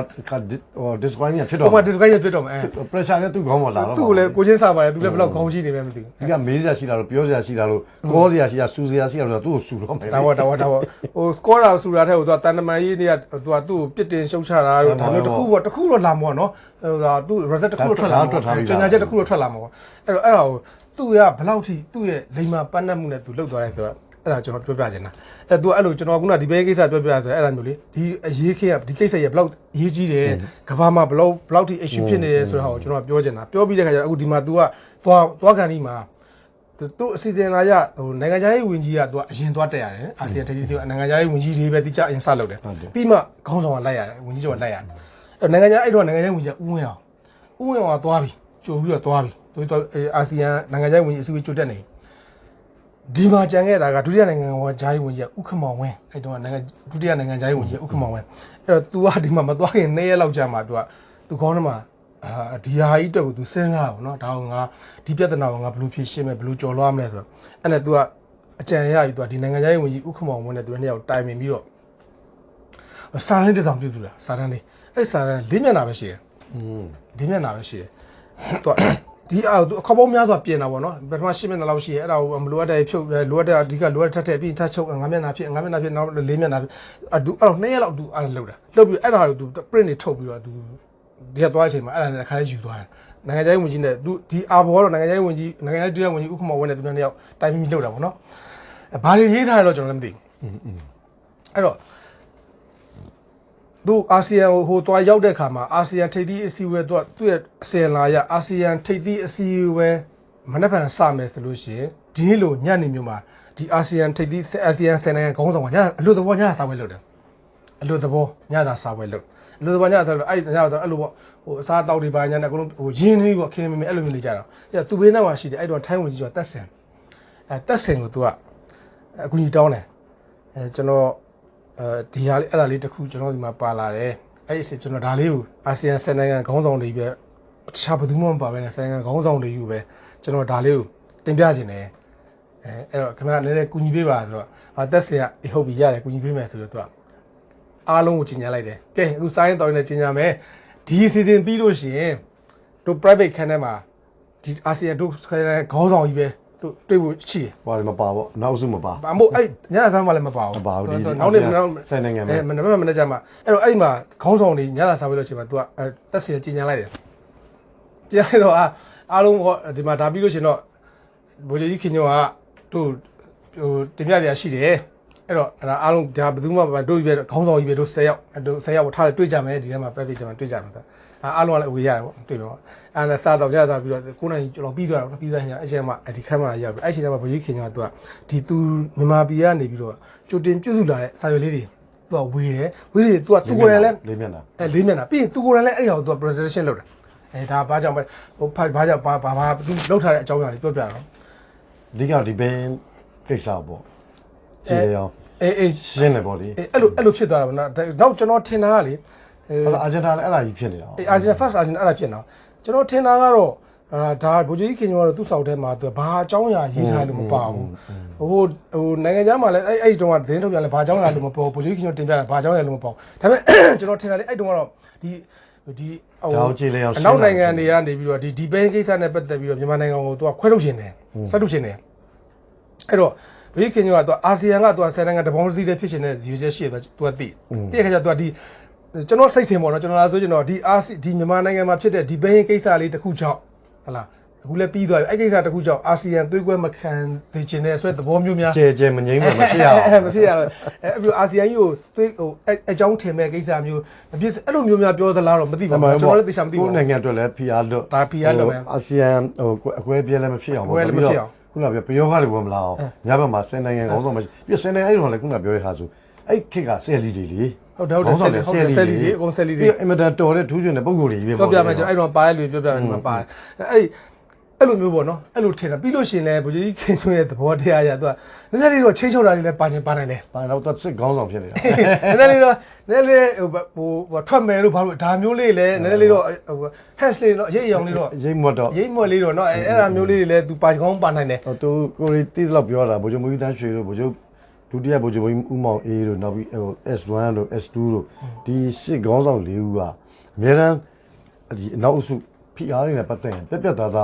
disqualify ဖြစ်တော့ ဟိုမှာ disqualify ဖြစ်တော့မယ် pressure နဲ့သူ့ခေါင်းပေါ်လာတော့ သူ့ကိုလည်းကိုချင်းစားပါတယ်သူလည်းဘယ်လောက်ခေါင်းကြီးနေမှမသိဘူး ဒီကမေးစရာရှိတာလို့ပြောစရာရှိတာလို့ကောစရာရှိတာစူစရာရှိတာလို့သူ့ကိုစူတော့မယ် ဒါပေါ့ဟို score တာစူတာတဲ့ဟိုသူကတန်တမန်ကြီးတွေကသူကသူ့ကိုပြစ်တင်ရှုတ်ချတာတို့ဒါမျိုးတစ်ခုတော့လာမှာပေါ့နော်ဟိုဒါသူ result တစ်ခုတော့ထွက်လာမှာကျန်ညာချက်တစ်ခုတော့ထွက်လာမှာပေါ့အဲ့တော့ကိုသူ့ကဘယ်လောက်ထိသူ့ရဲ့လိမ္မာပန်းနှံ့မှုနဲ့သူလှုပ်သွားတယ်ဆိုတော့အဲ့ဒါကျွန်တော်ပြောပြချင်တာအဲ့သူအဲ့လိုကျွန်တော်ကဒီဘဲကိစ္စပြောပြဆိုအဲ့ဒါမျိုးလေဒီအရေးခေတ်ကဒီကိစ္စကြီးဘယ်လောက်အရေးကြီးတယ်ကဘာမှာဘယ်လောက်ထိ issue ဖြစ်နေတယ်ဆိုတော့ကျွန်တော်ပြောချင်တာပြောပြီးတဲ့ခါကျတော့အခုဒီမှာ तू ကသွားကန်ဒီမှာသူအစီအစဉ်လာရဟိုနိုင်ငံခြားရေးဝန်ကြီးက तू အရင်သွားတက်ရတယ်အာဆီယံထိပ်သီးနိုင်ငံခြားရေးဝန်ကြီးတွေပဲတိကျအရင်စလုပ်တယ်ပြီးမှခေါင်းဆောင်ကလိုက်ရတယ်ဝန်ကြီးချုပ်ကလိုက်ရတယ်အဲ့နိုင်ငံခြားအဲ့တော့နိုင်ငံခြားရေးဝန်ကြီးကဦးဝင်းအောင်ကသွားပြီကြိုပြီးတော့သွားပြီသူအာဆီယံနိုင်ငံခြားရေးဝန်ကြီးအစည်းအဝေးကြိုတက်နေဒီမှာကြံခဲ့တာကဒုတိယနိုင်ငံခြားရေးဝန်ကြီးကဥက္ကမောင်ဝင်းအဲ့တော့ဒုတိယနိုင်ငံခြားရေးဝန်ကြီးဥက္ကမောင်ဝင်းအဲ့တော့ तू ကဒီမှာမသွားခင်2ရက်လောက်ကြာမှာ तू ခေါင်းထဲမှာဒီဟာကြီးအတွက်ကို तू စဉ်းစားတာပေါ့နော်ဒါကငါဒီပြဿနာကိုငါဘယ်လိုဖြေရှင်းမလဲဘယ်လိုကျော်လွှားမလဲဆိုတော့အဲ့နဲ့ तू ကအကြံရပြီး तू ဒီနိုင်ငံခြားရေးဝန်ကြီးဥက္ကမောင်ဝင်းနဲ့ तू နှစ်ယောက်တိုင်ပင်ပြီးတော့စာရင်းတစ်စောင်ပြုစုတာစာရင်းလေးအဲ့စာရင်း၄မျက်နှာပဲရှိတယ်၄မျက်နှာပဲရှိတယ် तूဒီအခေါက်ပေါင်းများစွာပြင်တာပေါ့နော်ပထမ10မျက်နှာလောက်ရှိရဲအဲ့ဒါကိုမလိုအပ်တဲ့ဖြုတ်လိုအပ်တဲ့အဓိကလိုအပ်ထက်ပြီးထပ်ချုပ်9မျက်နှာဖြစ်9မျက်နှာဖြစ်နောက်4မျက်နှာဖြစ်အဲ့တော့2ရက်လောက်သူအဲ့လောက်တာလောက်ပြီးအဲ့ဒါကိုသူ print တွေထုတ်ပြီးတော့သူဒီကသွားတဲ့အချိန်မှာအဲ့ဒါနဲ့ခါလေးယူသွားတယ်နိုင်ငံခြားရေးဝန်ကြီးနဲ့သူဒီအာဘောတော့နိုင်ငံခြားရေးဝန်ကြီးဒုတိယဝန်ကြီးဥက္ကမောင်ဝင်းနဲ့သူနှစ်ယောက်တိုင်ပြီးလှုပ်တာပေါ့နော်ဘာတွေရေးထားရတော့ကျွန်တော်လည်းမသိဘူးအဲ့တော့သူအာဆီယံဟိုတွားရောက်တဲ့ခါမှာအာဆီယံထိပ်သီးအစည်းအဝေးသူ့ရဲ့အစင်လာရအာဆီယံထိပ်သီးအစည်းအဝေးမနက်ဖြန်စမယ်ဆိုလို့ရှိရင်ဒီလိုညနေမျိုးမှာဒီအာဆီယံထိပ်သီးအာဆီယံစင်နိုင်ငံခေါင်းဆောင်ကညအလို့သဘောညစာပွဲလုပ်တယ်အလို့သဘောညစာစာပွဲလုပ်အလို့သဘောညစာလို့အဲ့ညတော့အဲ့လိုပေါ့ဟိုအစားတောက်တွေပါညနေအကုန်လုံးဟိုရင်းနှီးပေါ့ခင်းမင်းအဲ့လိုမျိုးနေကြတော့အဲ့သူဘေးနားမှာရှိတယ်အဲ့တော့ထိုင်းဝင်ကြီးကတက်ဆင်တက်ဆင်ကိုသူကအကူကြီးတောင်းတယ်ကျွန်တော်ဒီဟာလေးအဲ့ဒါလေးတစ်ခုကျွန်တော်ဒီမှာပါလာတယ်အဲ့ဒီကျွန်တော်ဒါလေးကိုအာဆီယံစနိုင်ငံခေါင်းဆောင်တွေပဲတခြားဘယ်သူမှမပါဘဲနဲ့စနိုင်ငံခေါင်းဆောင်တွေယူပဲကျွန်တော်ဒါလေးကိုတင်ပြခြင်းတယ်အဲ့တော့ခင်ဗျားလည်းကူညီပေးပါဆိုတော့တက်စင်ကဟုတ်ပြီရတယ်ကူညီပေးမယ်ဆိုတော့သူကအားလုံးကိုကြီးညာလိုက်တယ်ကဲအခုစာရင်တော်ရင်လည်းကြီးညာမယ်ဒီစီစဉ်ပြီးလို့ရှိရင်တို့ private ခန်းထဲမှာဒီအာဆီယံတို့ခေါင်းဆောင်ကြီးပဲတို့တွေ့ဖို့ရှိတယ် ဘာလဲမပါပေါ့နောက်စုမပါ မဟုတ်အဲ့ညစာစားမှလည်းမပါဘူး မပါဘူးဒီ နောက်နေ့နောက် ဆိုင်နိုင်ငံမှာ မနေ့ကျမှအဲ့တော့အဲ့ဒီမှာခေါင်းဆောင်တွေညစာစားပြီးလို့ရှိရင် तू ကတက်စီကြီးညာလိုက်တယ်ကြီးလိုက်တော့အားလုံးဒီမှာဒါပြီးလို့ရှိရင်တော့ဗိုလ်ချုပ်ကြီးခင်ညောကတို့ဟိုတင်ပြပြရှိတယ်အဲ့တော့အဲ့ဒါအားလုံးဒါဘယ်သူမှတို့ကြီးပဲခေါင်းဆောင်ကြီးပဲတို့10ယောက်တို့10ယောက်ထားတယ်တွေ့ကြမယ်ဒီထဲမှာ private ကျမှတွေ့ကြမယ်အားလုံးကလည်းအဝေးရတယ်ပေါ့တွေ့ပါပေါ့အဲ့ဒါစားတော့ညစားပြီးတော့9နိုင်ကျွန်တော်ပြီးသွားတော့ပြီးသွားရင်အဲ့ချိန်မှာဒီခန်းမှာရောက်ပြီအဲ့ချိန်မှာဗိုလ်ကြီးခင်ညောက तू ကဒီသူမြန်မာပြည်ကနေပြီးတော့ကြိုတင်ပြုစုလာတဲ့စာရွက်လေးတွေသူကဝေတယ်သူကသူကိုယ်တိုင်လဲ၄မျက်နှာ၄မျက်နှာပြီးရင်သူကိုယ်တိုင်လဲအဲ့ဒီဟာကိုသူက presentation လုပ်တာဒါဘာကြောင့်ပဲဟိုဘာကြောင့်ဘာသူလောက်ထားတဲ့အကြောင်းအရာတွေပြောပြတော့အဓိကဒီဘင်းကိစ္စပေါ့ရှင်းရအောင်ရှင်းတယ်ပေါ့လေအဲ့လိုဖြစ်သွားတာပေါ့နော်နောက်ကျွန်တော်ထင်တာကလေဟုတ်လားအာဂျင်တာလည်းအဲ့ဒါကြီးဖြစ်နေတာအာဂျင်တာ first အာဂျင်တာအဲ့ဒါဖြစ်နေတာကျွန်တော်ထင်တာကတော့ဒါဗိုလ်ချုပ်ကြီးခင်ကျော်ကတော့သူ့ဆောက်ထဲမှာသူဘာအကြောင်းအရာရေးထားလို့မပါဘူးဟိုနိုင်ငံခြားမှာလည်းအဲ့တုန်းကသတင်းထုတ်ပြန်လဲဘာအကြောင်းအရာလို့မပေါ်ဗိုလ်ချုပ်ကြီးခင်ကျော်တင်ပြတာဘာအကြောင်းအရာလို့မပေါ်ဒါပေမဲ့ကျွန်တော်ထင်တာလေအဲ့တုန်းကတော့ဒီဟိုအနောက်နိုင်ငံတွေကနေပြီးတော့ဒီဘဲကိစ္စနဲ့ပတ်သက်ပြီးတော့မြန်မာနိုင်ငံကိုသူကခွဲထုတ်ခြင်းတယ်ဆက်ထုတ်ခြင်းတယ်အဲ့တော့ဗိုလ်ချုပ်ခင်ကျော်ကသူအာဆီယံကသူက10နိုင်ငံတပေါင်းစီးတဲ့ဖြစ်ခြင်းနဲ့ရည်ရွယ်ချက်ရှိတယ်သူကသိတဲ့ခါကျသူကဒီကျွန်တော်စိတ်ထင်ပေါ့နော်ကျွန်တော်လာဆိုကျွန်တော်ဒီမြန်မာနိုင်ငံမှာဖြစ်တဲ့ဒီဘဲကိစ္စလေးတစ်ခုကြောင့်ဟလာ အခုလည်းပြီးသွားပြီအဲ့ကိစ္စတစ်ခုကြောင့်အာဆီယံသွေးကွဲမခံသေးခြင်းနဲ့ဆိုတဲ့သဘောမျိုးများ ကျဲမငိမ့်မှာမဖြစ်ရအောင် မဖြစ်ရတော့အဲ့ပြီးအာဆီယံကြီးကိုသွေးဟိုအကြောင်းထင်မဲ့ကိစ္စမျိုးမဖြစ်အဲ့လိုမျိုးများပြောသလားတော့မသိပါဘူးကျွန်တော်လည်းသိချင်မသိပါဘူးနိုင်ငံအတွက်လည်း PR လွတ် ဒါ PR လွတ်ပဲ အာဆီယံဟိုအကွဲပြဲလည်းမဖြစ်အောင်ပေါ့ခုနကပြောပယောဂတွေဘောမလားအောင်ညဘက်မှာစင်နိုင်ငံကောင်းဆောင်မရှိပြစင်နိုင်ငံအဲ့တော့လည်းခုနပြောတဲ့ဟာဆိုအဲ့ခက်ကဆယ်လီတွေလေဟုတ်တယ်ဆယ်လီတွေအကုန်ဆယ်လီတွေအင်မတန်တော်တဲ့ထူးချွန်တဲ့ပုံကိုယ်တွေပဲပြောပြမယ်ကျွန်တော်အဲ့တော့ပါတဲ့လူပြောပြမယ်ဒီမှာပါတယ်အဲ့လိုမျိုးပေါ့နော်အဲ့လိုထင်တာပြီးလို့ရှိရင်လည်းဗိုလ်ကြီးခင်ကျွန်းရဲ့သဘောတရားအရသူကနည်းနည်းလေးတော့ချင်းချုပ်တာလေးလည်းပါနိုင်တယ်ပါတော့သူစစ်ကောင်းဆောင်ဖြစ်နေတာနည်းနည်းလေးတော့နည်းနည်းလေးဟိုထွက်မယ်လို့ဘာလို့ဒါမျိုးလေးလည်းနည်းနည်းလေးတော့ဟို hash လေးတော့ရိတ်ရောင်လေးတော့ရိတ်မွတ်လေးတော့နော်အဲ့ဒါမျိုးလေးတွေလည်းသူပါကောင်းပါနိုင်တယ်ဟိုသူကိုရီတီးလောက်ပြောတာဗိုလ်ချုပ်မူကြီးတန်းရွှေတို့ဗိုလ်ချုပ်ဒုတိယဗိုလ်ချုပ်ဦးမောင်အေးတို့နောက်ပြီးဟို S1 တို့ S2 တို့ဒီစစ်ကောင်းဆောင်၄ဦးကအများတန်းဒီအနောက်အစုဖိအားတွေနဲ့ပတ်သက်ရင်ပြက်သားဘ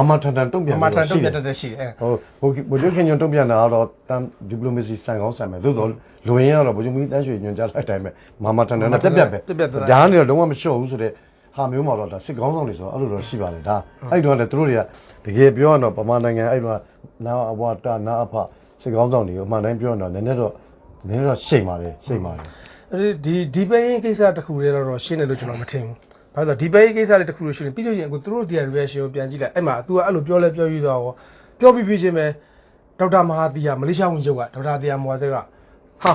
ာမှထန်တုံ့ပြန်မှာရှိတယ်ဟိုဗိုလ်ချုပ်ခင်ညွန့်တုံ့ပြန်တာတော့တန်ဒီပလိုမစီဆန်ကောင်းဆန်မယ်သို့တော်လူရင်းကတော့ဗိုလ်ချုပ်မူကြီးတန်းရွှေညွန့်ကြားလိုက်တိုင်းပဲမာထန်နဲ့ပြက်ဒါကနေတော့လုံးဝမလျှော့ဘူးဆိုတဲ့ဟာမျိုးမှာတော့ဒါစစ်ကောင်းဆောင်တွေဆိုတော့အဲ့လိုတော့ရှိပါတယ်ဒါအဲ့တော့လည်းသူတို့တွေကတကယ်ပြောရတော့ဗမာနိုင်ငံအဲ့တော့နာအဝတာနာအဖစစ်ကောင်းဆောင်တွေကိုအမှန်တိုင်းပြောရတော့နည်းနည်းတော့ရှိန်ပါတယ်ဒီပဲရင်ကိစ္စတစ်ခုတည်းတော့ရှင်းတယ်လို့ကျွန်တော်မထင်ဘူးဘာလို့ဒီပဲရင်ကိစ္စလေးတစ်ခုလို့ရှိရင်ပြီးလို့ရင်အခုသူတို့ဒီ reaction ကိုပြန်ကြည့်လိုက်အဲ့မှာ तू ကအဲ့လိုပြောလဲပြောယူသွားတော့ပြောပြီးချင်းပဲဒေါက်တာမဟာသီယာမလေးရှားဝန်ကြီးချုပ်ကဒေါက်တာသီယာမဟာသီယာကဟာ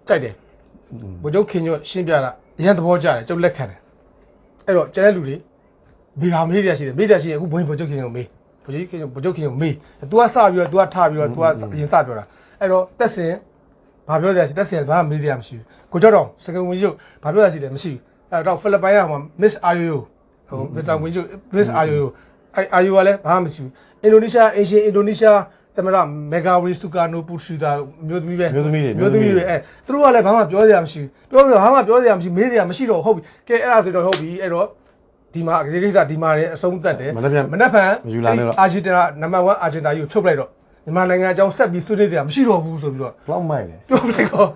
ကြိုက်တယ်ဗိုလ်ချုပ်ခင်ညွတ်ရှင်းပြတာအရင်သဘောကျတယ်ကျုပ်လက်ခံတယ်အဲ့တော့ကျန်တဲ့လူတွေမိဟာမေးရရှိတယ်အခုဘွင်းဗိုလ်ချုပ်ခင်ညွတ်မေးဗိုလ်ချုပ်ခင်ညွတ်မေး तू ကစပြီးတော့ तू ကထပြီးတော့ तू ကအရင်စပြောတာအဲ့တော့တက်စင်ဘာပြောရစီတက်စင်ဘာမေးရမရှိဘူးကိုကျော်တော်စကဝန်ကြီးချုပ်ဘာပြောရစီလဲမရှိဘူးအဲ့တော့ဖိလစ်ပိုင်ကမှာ Miss Ayo ဟို Mr. ဝန်ကြီးချုပ် Miss Ayo အဲ့ Ayo ကလည်းဘာမှမရှိဘူးအင်ဒိုနီးရှားအင်ဒိုနီးရှားသမရမေဂါဝရီစူကာနိုပူရှူတာမျိုးသမီးပဲမျိုးသမီးတွေသူတို့ကလည်းဘာမှပြောစရာမရှိဘူးဘာမှပြောစရာမရှိမေးစရာမရှိတော့ဟုတ်ပြီကဲအဲ့ဒါဆိုတော့ဟုတ်ပြီအဲ့တော့ဒီမှာဒီကိစ္စဒီမှာလည်းအဆုံးသတ်တယ်မနက်ဖြန်အာဂျင်တီနာနံပါတ်1အာဂျင်တီနာယူဖြုတ်လိုက်တော့မြန်မာနိုင်ငံအကြောင်းဆက်ပြီးဆွေးနွေးကြမရှိတော့ဘူးဆိုပြီးတော့လောက်မိုက်တယ်ပြောလိုက်တော့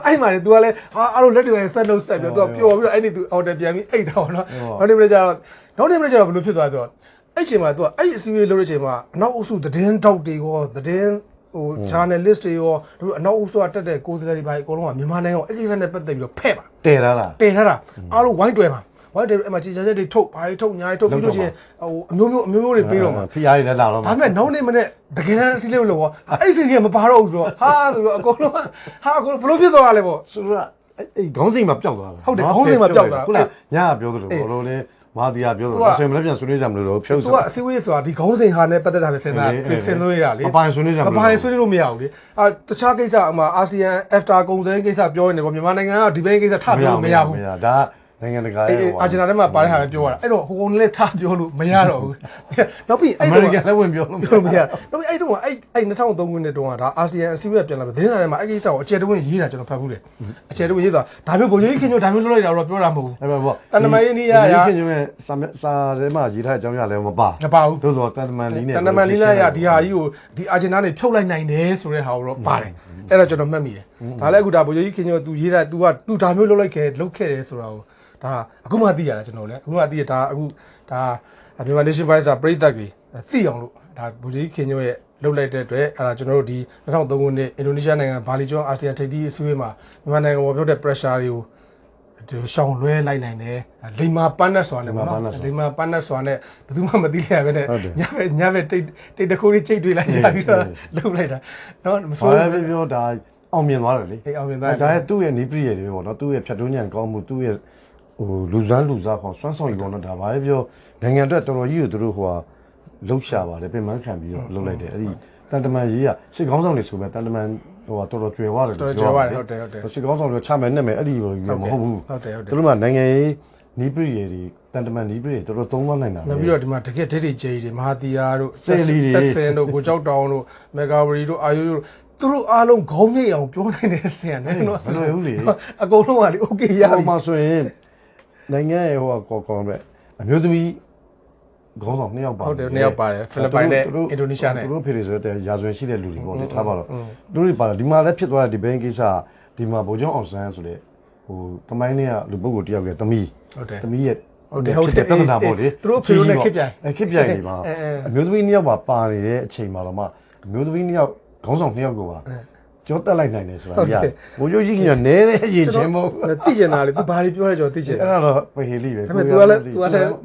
အဲ့မှာလေ तू ကလည်းအားလုံးလက်တွေဆက်လို့ဆက်ပြီးတော့ तू ပျော်ပြီးတော့အဲ့ဒီ तू ဟိုတယ်ပြန်ပြီးအိတ်တော့နော်နောက်နေ့မနေ့ကျတော့ဘယ်လိုဖြစ်သွားတော့အဲ့ချိန်မှာ तू အဲ့အစည်းအဝေးလုပ်တဲ့ချိန်မှာအနောက်အုပ်စုသတင်းတောက်တွေရောသတင်းဟို journalist တွေရောတို့အနောက်အုပ်စုကတက်တဲ့ကိုယ်စားလှယ်တွေပါအကုန်လုံးကမြန်မာနိုင်ငံကိုအဲ့ကိစ္စနဲ့ပတ်သက်ပြီးတော့ဖဲ့ပါတည်ထားတာအားလုံးဝိုင်းတွဲပါဝိုင်းတယ်အဲ့မှာကြေချာချက်တွေထုတ်ဘာတွေထုတ်ညာတွေထုတ်ပြီးလို့ချင်းဟိုအမျိုးတွေပေးတော့မှာဖိအားတွေလည်းလာတော့မှာဒါပေမဲ့နောက်နေ့မနေ့တကယ်တမ်းစီးလေးလို့ပေါ့အဲ့စီးကြီးကမပါတော့ဘူးဆိုတော့ဟာဆိုတော့အကုန်လုံးဘလို့ဖြစ်သွားတာလဲပေါ့ဆိုတော့အဲ့ခေါင်းစဉ်မှာပျောက်သွားတာဟုတ်တယ်ခေါင်းစဉ်မှာပျောက်သွားတာခုနညကပြောသလိုဘောလုံးလေးမာဒီယာပြောသလိုအစင်မလည်းပြန်ဆွေးနွေးကြမလို့တော့ဖြုတ်ဆိုသူကအစည်းအဝေးဆိုတာဒီခေါင်းစဉ်ဟာနဲ့ပတ်သက်တာပဲစဉ်းလို့ရတာလေအပိုင်ဆွေးနွေးကြမလို့အပိုင်ဆွေးနွေးလို့မရဘူးလေတခြားကိစ္စအမှအာဆီယံ after ကုန်စည်ကိစ္စပြောနေတယ်ပေါ့မြန်မာနိုင်ငံကဒီဘက်ကိစ္စထပ်ပြောလို့မရဘူးဒါနိုင်ငံတကာရဲ့အာဂျင်တီနာထဲမှာပါတဲ့ဟာပဲပြောရတာအဲ့တော့ဟိုကုန်လည်းထားပြောလို့မရတော့ဘူးနောက်ပြီးအဲ့တော့အမေရိကန်လည်းဝင်ပြောလို့မရနောက်ပြီးအဲ့တော့အဲ့2003ခုနှစ်တုန်းကဒါအာဆီယံအစည်းအဝေးပြန်လာပြီသတင်းစာထဲမှာအဲ့ကိစ္စကိုအကျယ်တဝင်းရေးတာကျွန်တော်ဖတ်ဘူးတယ်အကျယ်တဝင်းရေးတာဒါမျိုးဗိုလ်ချုပ်ခင်ညိုဒါမျိုးလုပ်လိုက်တာတော့ပြောတာမဟုတ်ဘူးအဲ့ပေါ့တန်တမန်ရေးနီးရရခင်ညိုရဲ့စာထဲမှာရေးထားတဲ့အကြောင်းအရာလည်းမပါဘူးသို့သောတန်တမန်လေးနဲ့တန်တမန်လေးနဲ့ရဒီဟာကြီးကိုဒီအာဂျင်တီနာနေဖြုတ်လိုက်နိုင်တယ်ဆိုတဲ့ဟာကိုတော့ပါတယ်အဲ့တော့ကျွန်တော်မှတ်မိတယ်ဒါလည်းအခုဒါဗိုလ်ချုပ်ခင်ညို तू ရေးတာ तू ဒါမျိုးလုပ်လိုက်ခဲ့တယ်ဆိုတာကိုဒါအခုမှသိရတာကျွန်တော်လည်းအခုမှသိရဒါအခုဒါမြန်မာ Nation Voice ပရိသတ်ကြီးသိအောင်လို့ဒါဗိုလ်ကြီးခင်ညိုရဲ့လှုပ်လိုက်တဲ့အတွက်အဲ့ဒါကျွန်တော်တို့ဒီ2003ခုနှစ်အင်ဒိုနီးရှားနိုင်ငံဘာလီကျွန်းအာဆီယံထိပ်သီးအစည်းအဝေးမှာမြန်မာနိုင်ငံပေါ်ပြောတဲ့ pressure တွေကိုရှောင်လွှဲလိုက်နိုင်တယ်လိမ္မာပန်းနဲ့ဆိုတာနဲ့ပေါ့နော်လိမ္မာပန်းနဲ့ဆိုတာနဲ့ဘယ်သူမှမသိရပဲနဲ့ညဘက်တိတ်တခုလေးချိတ်တွေးလိုက်ရပြီးတော့လှုပ်လိုက်တာနော်မဆိုးဘူးပြောဒါအောင်မြင်သွားတယ်လေအောင်မြင်သွားဒါရဲ့သူ့ရဲ့နီးပရိယေတွေပေါ့နော်သူ့ရဲ့ဖြတ်တွန်းညံကောင်းမှုသူ့ရဲ့ဟိုလူစားခေါ်စွမ်းဆောင်ရည်ပေါ့နော်ဒါဘာပဲပြောနိုင်ငံအတွက်တော်တော်ကြီးကိုသူတို့ဟိုဟာလှုပ်ရှားပါတယ်ပြင်ပန်းခံပြီးတော့လှုပ်လိုက်တယ်အဲ့ဒီတန်တမန်ရေးကစစ်ကောင်းဆောင်တွေဆိုပဲတန်တမန်ဟိုဟာတော်တော်ကျွယ်ဝတယ်တော်တော်ကျွယ်ဝတယ်ဟုတ်တယ်စစ်ကောင်းဆောင်တွေချမယ်နဲ့မယ်အဲ့ဒီလိုမဟုတ်ဘူးဟုတ်တယ်သူတို့ကနိုင်ငံရေးနီးပရိယေတွေတန်တမန်နီးပရိယေတော်တော်သုံးသွားနိုင်တာနောက်ပြီးတော့ဒီမှာတကယ်ဒိတ်ကျေးတွေမဟာတီယာတို့တက်ဆင်တို့ကိုကြောက်တောင်တို့မေဂါဝရီတို့အာယုတို့သူတို့အားလုံးခေါင်းမြိတ်အောင်ပြောနိုင်တဲ့ဆင်ရတယ်နော်မလွယ်ဘူးလေအကုန်လုံးကလေโอเคရပြီဟိုမှာဆိုရင်နိုင်ငံရဲ့ဟိုကောပဲအမျိုးသမီးခေါင်းဆောင်2ယောက်ပါဟုတ်တယ်2ယောက်ပါတယ်ဖိလစ်ပိုင်နဲ့အင်ဒိုနီးရှားနဲ့သူတို့ဖေတွေဆိုတဲ့ရာဇဝင်ရှိတဲ့လူတွေပေါ့လေထားပါတော့သူတို့ပါဒီမှာလည်းဖြစ်သွားတဲ့ဒီဘင်းကိစ္စဒီမှာဗိုလ်ချုပ်အောင်ဆန်းဆိုတဲ့ဟိုတမိုင်းလေးကလူပုဂ္ဂိုလ်တယောက်ရဲ့သမီးဟုတ်တယ်သမီးရဲ့ ဟုတ်တယ်ဟုတ်တယ် ပြဿနာပေါ့လေ သူတို့ဖေလို့နဲ့ခစ်ပြိုင် ခစ်ပြိုင်နေပါအမျိုးသမီး2ယောက်ပါနေတဲ့အချိန်မှာတော့မှအမျိုးသမီး2ယောက်ခေါင်းဆောင်2ယောက်ကိုပါကြောတက်လိုက်နိုင်တယ်ဆိုတာကြာဘိုးကြီးခင်ဗျနဲတဲ့အရေးချင်းမဟုတ် သိကျင်တာလေ तू ဘာတွေပြောလဲကျွန်တော်သိကျင် အဲ့ဒါတော့ပဟေလိပဲ ဒါပေမဲ့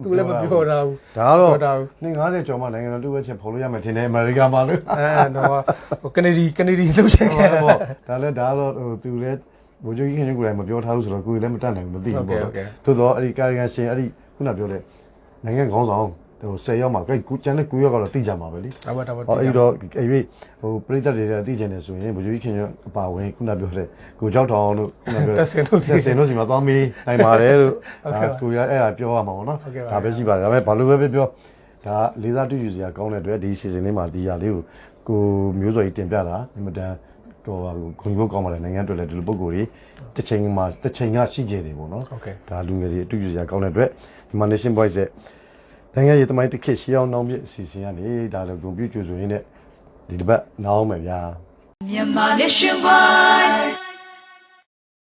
तू လည်းမပြောတာဘူး ဒါတော့နေ90ကျော်မှနိုင်ငံတော်တူဝက်ချက်ဖော်လို့ရမယ်ထင်တယ်အမေရိကန်မှာလို့ တော့ကနေဒီလှုပ်ရှင်ခဲ့ပေါ့ဒါလည်းဒါတော့ဟိုသူလည်းဘိုးကြီးခင်ဗျကိုယ်လည်းမပြောထားဘူးဆိုတော့ကိုယ်လည်းမတတ်နိုင်ဘူးမသိဘူးပေါ့သို့တော့အဲ့ဒီကာယကရှင်အဲ့ဒီခုနပြောတဲ့နိုင်ငံခေါင်းဆောင်ဟို10ယောက်မှာကြိုက်ကျန်တဲ့9ယောက်ကတော့သိကြမှာပဲလေအဲ့တော့အဲ့ဟိုပရိသတ်တွေသိကြတယ်ဆိုရင်ဘိုးကြီးခင်ဗျအပါဝင်ခုနပြောတဲ့ကိုကြောက်ထောင်လို့ခုနပြောတဲ့စင်လို့စီမှာသွားမေးနိုင်ပါတယ်လို့ကိုရအဲ့ဒါပြောရမှာပေါ့နော်ဒါပဲရှိပါတယ်ဒါပေမဲ့ဘာလို့ပဲပြောဒါလေးစားတူယူစရာကောင်းတဲ့အတွက်ဒီ season လေးမှာဒီຢာလေးကိုမျိုးစော်ကြီးတင်ပြတာအင်မတန်ဟိုဂုဏ်ပြုကောင်းပါတယ်နိုင်ငံအတွက်လည်းဒီလိုပုံကိုယ်ကြီးတစ်ချိန်ကရှိကြတယ်ပေါ့နော်ဒါလူငယ်တွေအတူယူစရာကောင်းတဲ့အတွက်မြန်မာ Nation Boys ရဲ့နိုင်ငံရေးသမိုင်းတစ်ခေတ်ရှေးအောင်နှောင်းပြအစီအစဉ်ကနေဒါလည်းဂုဏ်ပြုကြိုဆိုရင်းနဲ့ဒီတစ်ပတ်နားအောင်မယ်ဗျာMyanmar Nation Boys